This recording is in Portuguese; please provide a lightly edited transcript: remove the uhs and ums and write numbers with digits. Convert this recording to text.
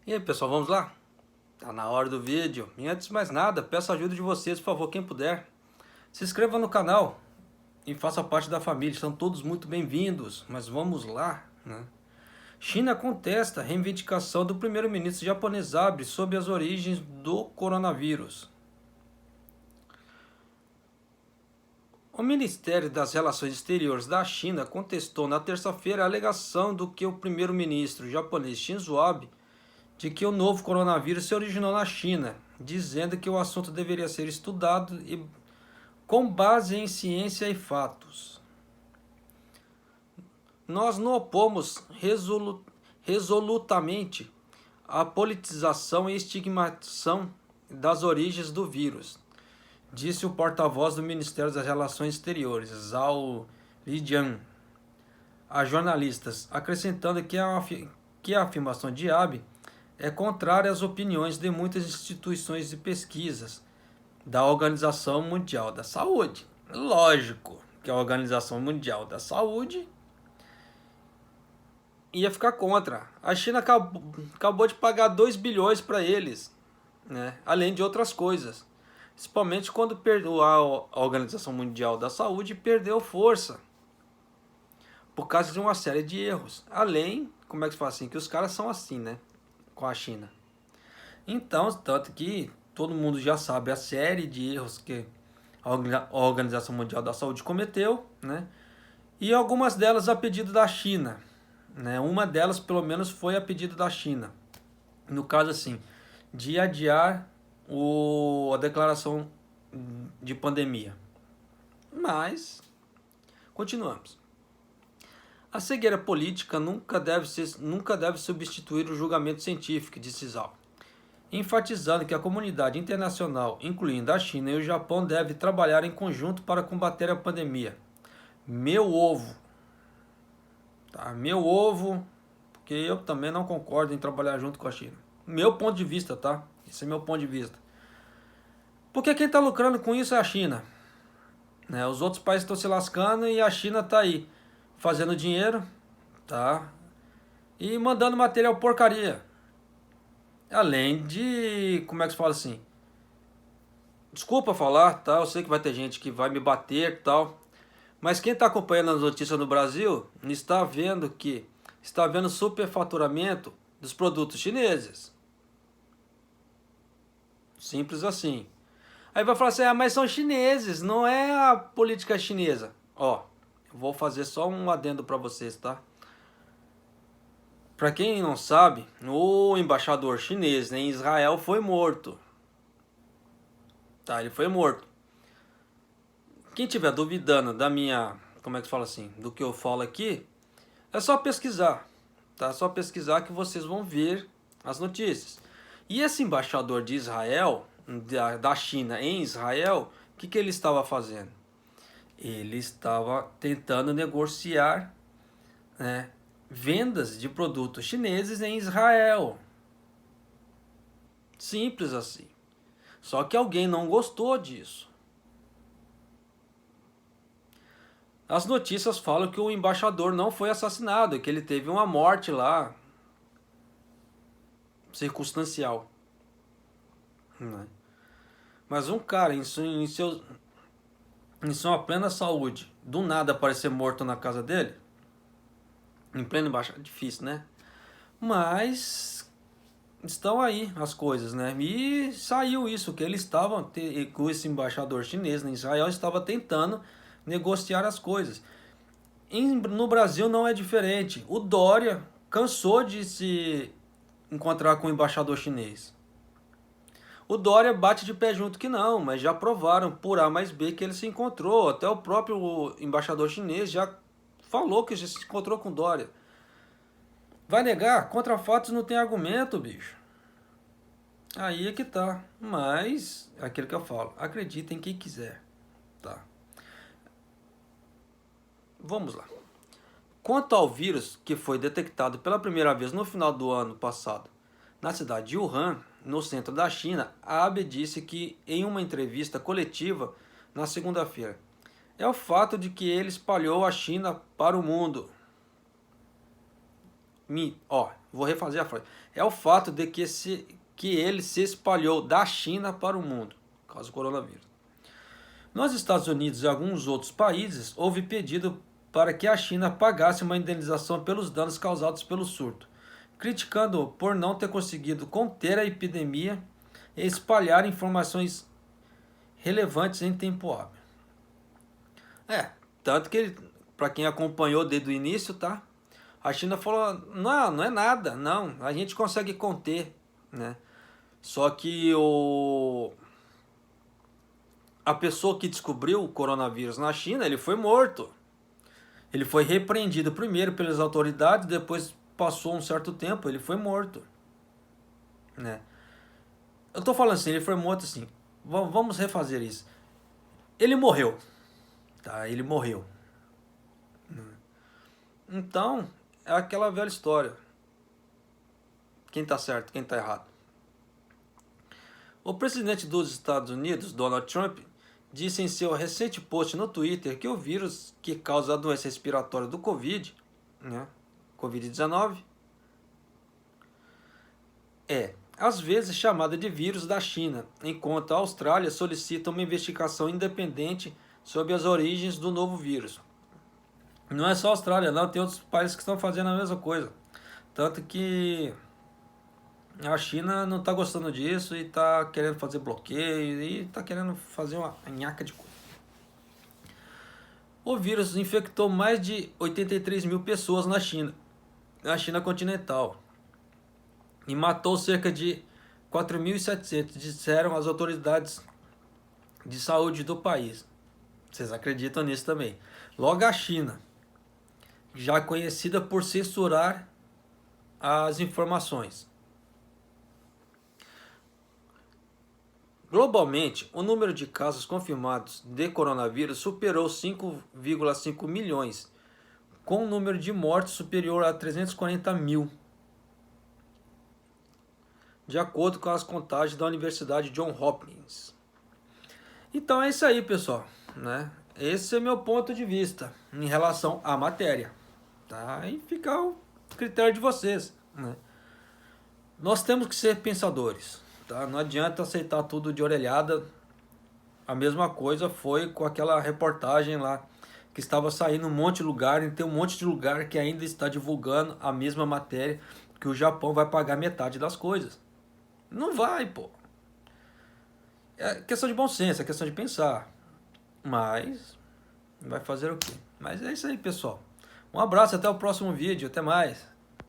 E aí, pessoal, vamos lá? Tá na hora do vídeo. E antes de mais nada, peço a ajuda de vocês, por favor, quem puder. Se inscreva no canal e faça parte da família. São todos muito bem-vindos. Mas vamos lá, né? China contesta a reivindicação do primeiro-ministro japonês Abe sobre as origens do coronavírus. O Ministério das Relações Exteriores da China contestou na terça-feira a alegação do que o primeiro-ministro japonês Shinzo Abe de que o novo coronavírus se originou na China, dizendo que o assunto deveria ser estudado com base em ciência e fatos. Nós não opomos resolutamente à politização e estigmatização das origens do vírus, disse o porta-voz do Ministério das Relações Exteriores, Zhao Lijian, a jornalistas, acrescentando que a afirmação de Abe é contrária às opiniões de muitas instituições de pesquisas da Organização Mundial da Saúde. Lógico que a Organização Mundial da Saúde ia ficar contra. A China acabou de pagar 2 bilhões para eles, né? Além de outras coisas. Principalmente quando a Organização Mundial da Saúde perdeu força por causa de uma série de erros. Além, como é que se fala assim, que os caras são assim, né? Com a China. Então, tanto que todo mundo já sabe a série de erros que a Organização Mundial da Saúde cometeu, né? E algumas delas a pedido da China, né? Uma delas, pelo menos, foi a pedido da China. No caso, assim, de adiar a declaração de pandemia. Mas, continuamos. A cegueira política nunca deve substituir o julgamento científico, disse Zhao, enfatizando que a comunidade internacional, incluindo a China e o Japão, deve trabalhar em conjunto para combater a pandemia. Meu ovo. Tá? Meu ovo, porque eu também não concordo em trabalhar junto com a China. Meu ponto de vista, tá? Esse é meu ponto de vista. Porque quem está lucrando com isso é a China. Né? Os outros países estão se lascando e a China está aí fazendo dinheiro, tá? E mandando material porcaria. Além de, como é que se fala assim? Desculpa falar, tá? Eu sei que vai ter gente que vai me bater e tal. Mas quem está acompanhando as notícias no Brasil está vendo superfaturamento dos produtos chineses. Simples assim. Aí vai falar assim, mas são chineses, não é a política chinesa. Ó, eu vou fazer só um adendo para vocês, tá? Para quem não sabe, o embaixador chinês em Israel foi morto. Tá, ele foi morto. Quem tiver duvidando da minha, como é que fala assim, do que eu falo aqui, é só pesquisar, tá? É só pesquisar que vocês vão ver as notícias. E esse embaixador de Israel, da China em Israel, o que ele estava fazendo? Ele estava tentando negociar, né, vendas de produtos chineses em Israel. Simples assim. Só que alguém não gostou disso. As notícias falam que o embaixador não foi assassinado, que ele teve uma morte lá, circunstancial. Né? Mas um cara em sua plena saúde, do nada aparecer morto na casa dele, em pleno embaixador, difícil, né? Mas estão aí as coisas, né? E saiu isso, que eles estavam, com esse embaixador chinês em Israel, estava tentando negociar as coisas. No Brasil não é diferente. O Dória cansou de se encontrar com o embaixador chinês. O Dória bate de pé junto que não, mas já provaram por A mais B que ele se encontrou. Até o próprio embaixador chinês já falou que já se encontrou com o Dória. Vai negar? Contra fatos não tem argumento, bicho. Aí é que tá. Mas, é aquilo que eu falo, acredita em quem quiser. Tá. Vamos lá. Quanto ao vírus que foi detectado pela primeira vez no final do ano passado na cidade de Wuhan, no centro da China, a Abe disse que em uma entrevista coletiva na segunda-feira, é o fato de que ele espalhou a China para o mundo. vou refazer a frase, é o fato de que ele se espalhou da China para o mundo, por causa do coronavírus. Nos Estados Unidos e alguns outros países, houve pedido para que a China pagasse uma indenização pelos danos causados pelo surto, criticando-o por não ter conseguido conter a epidemia e espalhar informações relevantes em tempo hábil. Tanto que, para quem acompanhou desde o início, tá? A China falou, não é nada, não, a gente consegue conter, né? Só que a pessoa que descobriu o coronavírus na China, ele foi morto. Ele foi repreendido primeiro pelas autoridades, depois passou um certo tempo, ele foi morto, né? Eu tô falando assim, ele foi morto assim, vamos refazer isso. Ele morreu, tá? Ele morreu. Então, é aquela velha história. Quem tá certo, quem tá errado. O presidente dos Estados Unidos, Donald Trump, disse em seu recente post no Twitter que o vírus que causa a doença respiratória do Covid, né, Covid-19, é, às vezes, chamada de vírus da China, enquanto a Austrália solicita uma investigação independente sobre as origens do novo vírus. Não é só a Austrália, não, tem outros países que estão fazendo a mesma coisa. Tanto que a China não está gostando disso e está querendo fazer bloqueio e está querendo fazer uma nhaca de coisa. O vírus infectou mais de 83 mil pessoas na China continental, e matou cerca de 4.700, disseram as autoridades de saúde do país. Vocês acreditam nisso também? Logo a China, já conhecida por censurar as informações. Globalmente, o número de casos confirmados de coronavírus superou 5,5 milhões, com um número de mortes superior a 340 mil, de acordo com as contagens da Universidade Johns Hopkins. Então é isso aí, pessoal, né? Esse é meu ponto de vista em relação à matéria, tá? E fica ao critério de vocês, né? Nós temos que ser pensadores, tá? Não adianta aceitar tudo de orelhada. A mesma coisa foi com aquela reportagem lá, que estava saindo um monte de lugar, e tem um monte de lugar que ainda está divulgando a mesma matéria, que o Japão vai pagar metade das coisas. Não vai, pô. É questão de bom senso, é questão de pensar. Mas vai fazer o quê? Mas é isso aí, pessoal. Um abraço, até o próximo vídeo. Até mais.